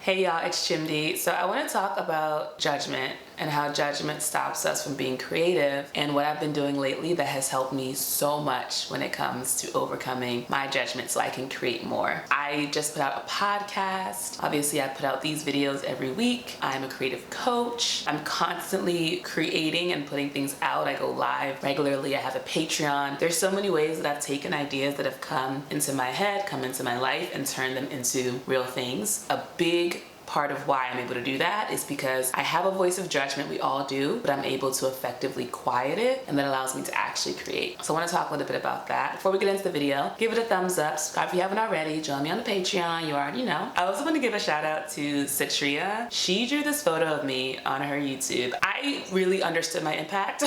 Hey y'all, it's Chimdi. So I want to talk about judgment and how judgment stops us from being creative and what I've been doing lately that has helped me so much when it comes to overcoming my judgment so I can create more. I just put out a podcast. Obviously, I put out these videos every week. I'm a creative coach. I'm constantly creating and putting things out. I go live regularly. I have a Patreon. There's so many ways that I've taken ideas that have come into my head, come into my life, and turned them into real things. A big part of why I'm able to do that is because I have a voice of judgment, we all do, but I'm able to effectively quiet it, and that allows me to actually create. So I want to talk a little bit about that. Before we get into the video, give it a thumbs up, subscribe if you haven't already, join me on the Patreon, you already know. I also want to give a shout out to Satria. She drew this photo of me on her YouTube. I really understood my impact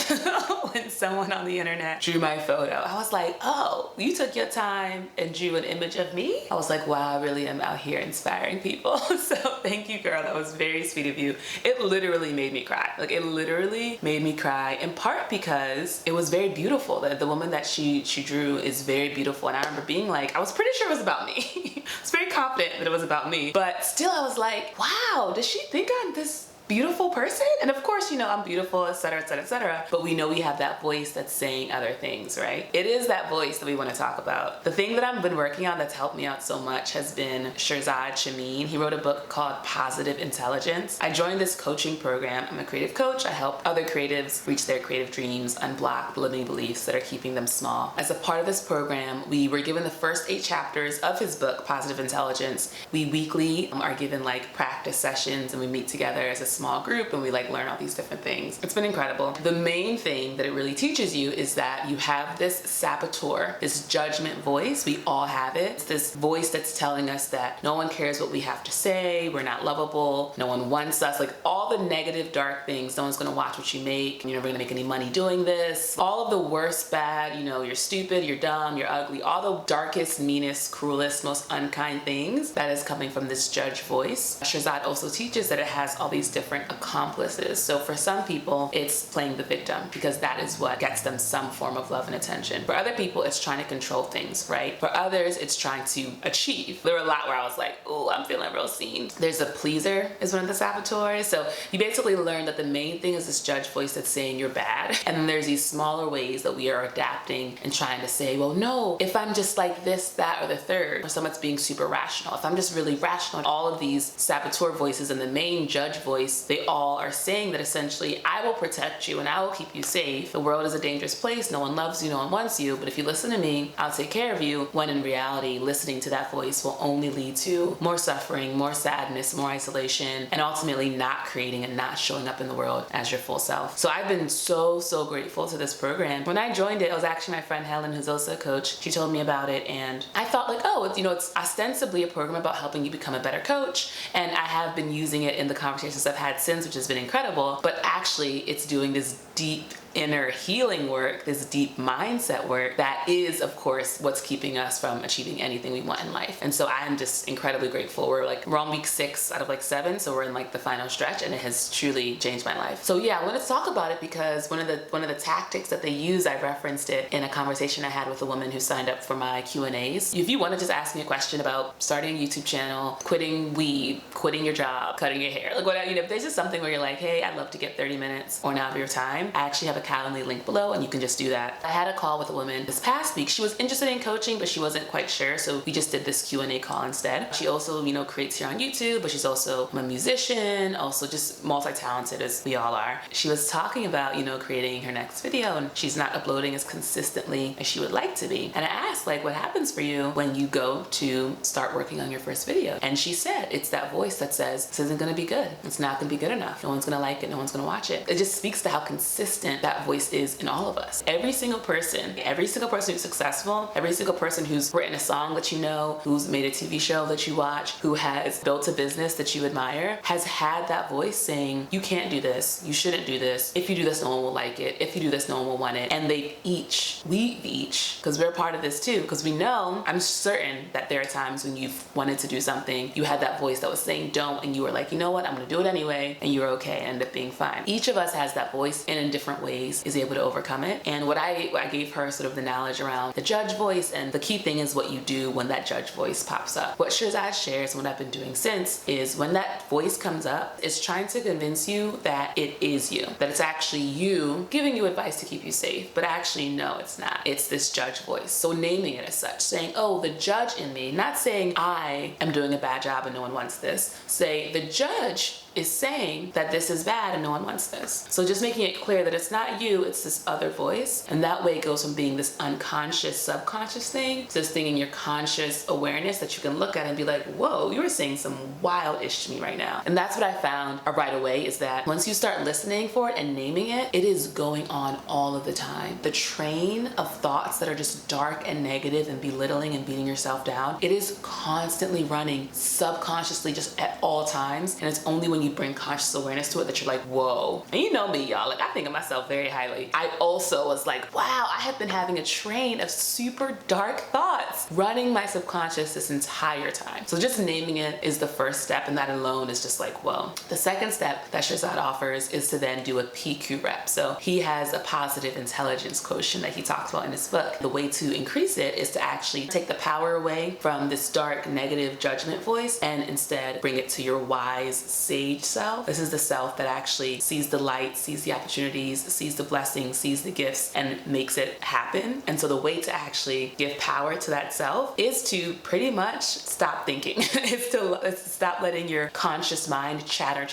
when someone on the internet drew my photo. I was like, oh, you took your time and drew an image of me? I was like, wow, I really am out here inspiring people. So thank you, girl. That was very sweet of you. It literally made me cry. Like, it literally made me cry, in part because it was very beautiful. The woman that she drew is very beautiful. And I remember being like, I was pretty sure it was about me. I was very confident that it was about me. But still, I was like, wow, does she think I'm this beautiful person? And of course, you know, I'm beautiful, etc., etc., etc. But we know we have that voice that's saying other things, right? It is that voice that we want to talk about. The thing that I've been working on that's helped me out so much has been Shirzad Chamine. He wrote a book called Positive Intelligence. I joined this coaching program. I'm a creative coach. I help other creatives reach their creative dreams, unblock the limiting beliefs that are keeping them small. As a part of this program, we were given the first 8 chapters of his book, Positive Intelligence. We weekly are given like practice sessions, and we meet together as a small group and we like learn all these different things. It's been incredible. The main thing that it really teaches you is that you have this saboteur, this judgment voice. We all have it. It's this voice that's telling us that no one cares what we have to say, we're not lovable, no one wants us, like all the negative, dark things. No one's gonna watch what you make, you're never gonna make any money doing this. All of the worst, bad, you know, you're stupid, you're dumb, you're ugly, all the darkest, meanest, cruelest, most unkind things that is coming from this judge voice. Shirzad also teaches that it has all these different accomplices. So for some people, it's playing the victim because that is what gets them some form of love and attention. For other people, it's trying to control things, right? For others, it's trying to achieve. There were a lot where I was like, oh, I'm feeling real seen. There's a pleaser is one of the saboteurs. So you basically learn that the main thing is this judge voice that's saying you're bad. And then there's these smaller ways that we are adapting and trying to say, well, no, if I'm just like this, that, or the third, or someone's being super rational, if I'm just really rational, all of these saboteur voices and the main judge voice, they all are saying that essentially, I will protect you and I will keep you safe. The world is a dangerous place. No one loves you, no one wants you. But if you listen to me, I'll take care of you. When in reality, listening to that voice will only lead to more suffering, more sadness, more isolation, and ultimately not creating and not showing up in the world as your full self. So I've been so grateful to this program. When I joined it, it was actually my friend Helen, who's also a coach. She told me about it and I thought like, oh, it's, you know, it's ostensibly a program about helping you become a better coach. And I have been using it in the conversations I've had since, which has been incredible, but actually it's doing this deep inner healing work, this deep mindset work that is, of course, what's keeping us from achieving anything we want in life. And so I am just incredibly grateful. We're on week 6 out of like 7, so we're in like the final stretch, and it has truly changed my life. So yeah, I want to talk about it because one of the tactics that they use, I referenced it in a conversation I had with a woman who signed up for my Q&As. If you want to just ask me a question about starting a YouTube channel, quitting weed, quitting your job, cutting your hair, like whatever, you know, if there's just something where you're like, hey, I'd love to get 30 minutes or now of your time, I actually have a Calendly link below and you can just do that. I had a call with a woman this past week. She was interested in coaching, but she wasn't quite sure, so we just did this Q&A call instead. She also, you know, creates here on YouTube, but she's also a musician, also just multi-talented as we all are. She was talking about, you know, creating her next video, and she's not uploading as consistently as she would like to be. And I asked, like, what happens for you when you go to start working on your first video? And she said, it's that voice that says, this isn't gonna be good. It's not gonna be good enough. No one's gonna like it. No one's gonna watch it. It just speaks to how consistent that voice is in all of us. Every single person who's successful, every single person who's written a song that you know, who's made a TV show that you watch, who has built a business that you admire, has had that voice saying, you can't do this, you shouldn't do this, if you do this, no one will like it, if you do this, no one will want it. And we each, because we're a part of this too, because we know, I'm certain that there are times when you've wanted to do something, you had that voice that was saying don't, and you were like, you know what, I'm gonna do it anyway, and you were okay, and ended up being fine. Each of us has that voice in different ways. ways is able to overcome it. And what I gave her sort of the knowledge around the judge voice, and the key thing is what you do when that judge voice pops up. What Shirzad shares and what I've been doing since is when that voice comes up, it's trying to convince you that it is you, that it's actually you giving you advice to keep you safe, but actually no, it's not. It's this judge voice. So naming it as such, saying, oh, the judge in me, not saying I am doing a bad job and no one wants this. Say the judge is saying that this is bad and no one wants this. So just making it clear that it's not you, it's this other voice. And that way it goes from being this unconscious, subconscious thing to this thing in your conscious awareness that you can look at and be like, whoa, you were saying some wild ish to me right now. And that's what I found right away, is that once you start listening for it and naming it, it is going on all of the time. The train of thoughts that are just dark and negative and belittling and beating yourself down, it is constantly running subconsciously just at all times. And it's only when you bring conscious awareness to it that you're like, whoa. And you know me, y'all, like I think of myself very highly. I also was like, wow, I have been having a train of super dark thoughts running my subconscious this entire time. So just naming it is the first step, and that alone is just like, whoa. The second step that Shirzad offers is to then do a PQ rep. So he has a positive intelligence quotient that he talks about in his book. The way to increase it is to actually take the power away from this dark, negative judgment voice and instead bring it to your wise, sage self. This is the self that actually sees the light, sees the opportunities, sees the blessings, sees the gifts, and makes it happen. And so the way to actually give power to that self is to pretty much stop thinking. It's to stop letting your conscious mind chatter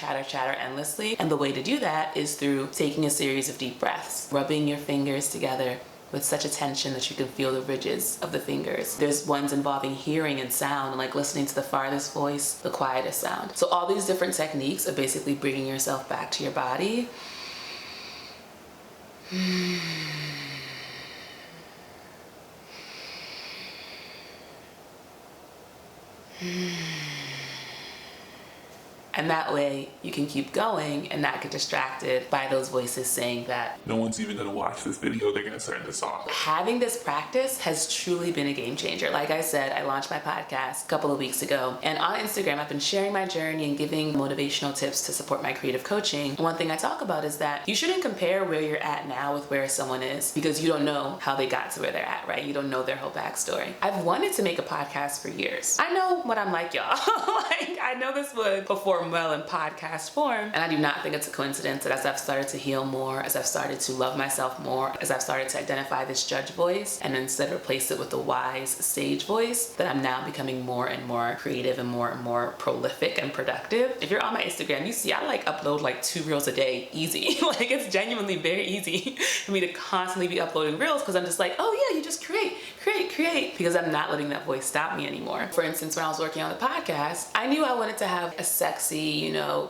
endlessly. And the way to do that is through taking a series of deep breaths, rubbing your fingers together with such attention that you can feel the ridges of the fingers. There's ones involving hearing and sound, like listening to the farthest voice, the quietest sound. So all these different techniques are basically bringing yourself back to your body. And that way you can keep going and not get distracted by those voices saying that no one's even gonna watch this video, they're gonna turn this off. Having this practice has truly been a game changer. Like I said, I launched my podcast a couple of weeks ago, and on Instagram I've been sharing my journey and giving motivational tips to support my creative coaching. One thing I talk about is that you shouldn't compare where you're at now with where someone is, because you don't know how they got to where they're at, right? You don't know their whole backstory. I've wanted to make a podcast for years. I know what I'm like, y'all. Like, I know this would perform well in podcast form, and I do not think it's a coincidence that as I've started to heal more, as I've started to love myself more, as I've started to identify this judge voice and instead replace it with the wise sage voice, that I'm now becoming more and more creative and more prolific and productive. If you're on my Instagram, you see I like upload like 2 reels a day, easy. Like, it's genuinely very easy for me to constantly be uploading reels, because I'm just like, oh yeah, you just create, because I'm not letting that voice stop me anymore. For instance, when I was working on the podcast, I knew I wanted to have a sexy,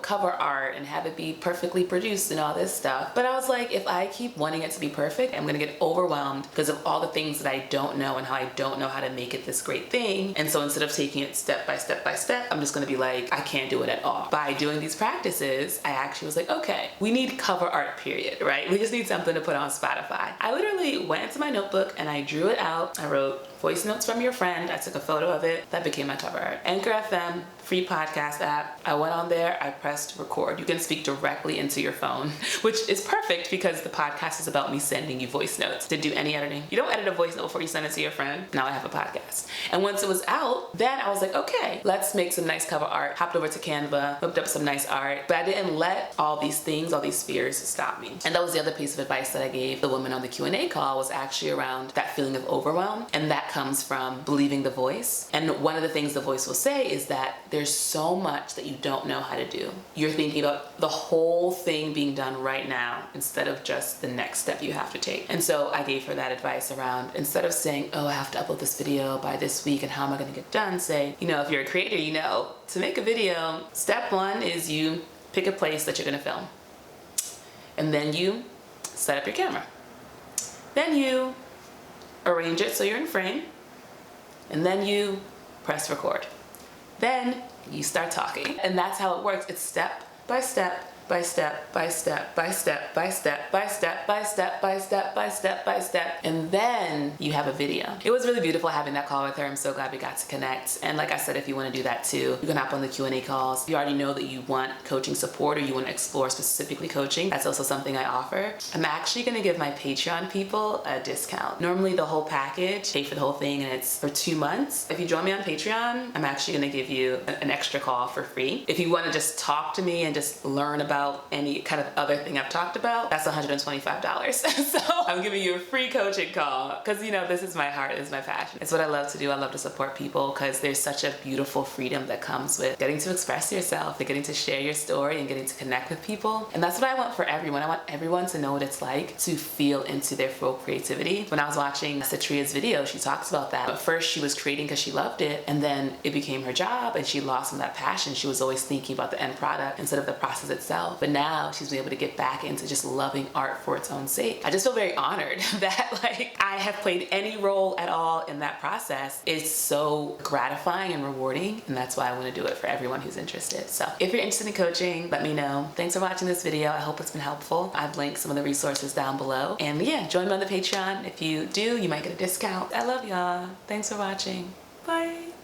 cover art and have it be perfectly produced and all this stuff. But I was like, if I keep wanting it to be perfect, I'm gonna get overwhelmed because of all the things that I don't know and how I don't know how to make it this great thing. And so instead of taking it step by step by step, I'm just gonna be like, I can't do it at all. By doing these practices, I actually was like, okay, we need cover art, period, right? We just need something to put on Spotify. I literally went into my notebook and I drew it out. I wrote voice notes from your friend. I took a photo of it. That became my cover art. Anchor FM, free podcast app. I went on there, I pressed record. You can speak directly into your phone, which is perfect because the podcast is about me sending you voice notes. Didn't do any editing. You don't edit a voice note before you send it to your friend. Now I have a podcast. And once it was out, then I was like, okay, let's make some nice cover art. Hopped over to Canva, whipped up some nice art, but I didn't let all these things, all these fears stop me. And that was the other piece of advice that I gave the woman on the Q&A call, was actually around that feeling of overwhelm. And that comes from believing the voice. And one of the things the voice will say is that there's so much that you don't know how to do. You're thinking about the whole thing being done right now instead of just the next step you have to take. And so I gave her that advice around, instead of saying, oh, I have to upload this video by this week and how am I going to get done, say, if you're a creator, to make a video, step 1 is you pick a place that you're going to film. And then you set up your camera. Then you arrange it so you're in frame. And then you press record. Then you start talking. And that's how it works. It's step by step by step by step by step by step by step by step by step by step by step, and then you have a video. It was really beautiful having that call with her. I'm so glad we got to connect. And like I said, if you want to do that too, you can hop on the Q&A calls. You already know that you want coaching support or you want to explore specifically coaching. That's also something I offer. I'm actually going to give my Patreon people a discount. Normally the whole package, pay for the whole thing, and it's for 2 months. If you join me on Patreon, I'm actually going to give you an extra call for free. If you want to just talk to me and just learn about any kind of other thing I've talked about, that's $125. So I'm giving you a free coaching call because, you know, this is my heart, this is my passion. It's what I love to do. I love to support people because there's such a beautiful freedom that comes with getting to express yourself, and getting to share your story, and getting to connect with people. And that's what I want for everyone. I want everyone to know what it's like to feel into their full creativity. When I was watching Satria's video, she talks about that. At first she was creating because she loved it, and then it became her job and she lost some of that passion. She was always thinking about the end product instead of the process itself. But now she's been able to get back into just loving art for its own sake. I just feel very honored that like I have played any role at all in that process. It's so gratifying and rewarding, and that's why I want to do it for everyone who's interested. So if you're interested in coaching, let me know. Thanks for watching this video. I hope it's been helpful. I've linked some of the resources down below. And yeah, join me on the Patreon. If you do, you might get a discount. I love y'all. Thanks for watching. Bye.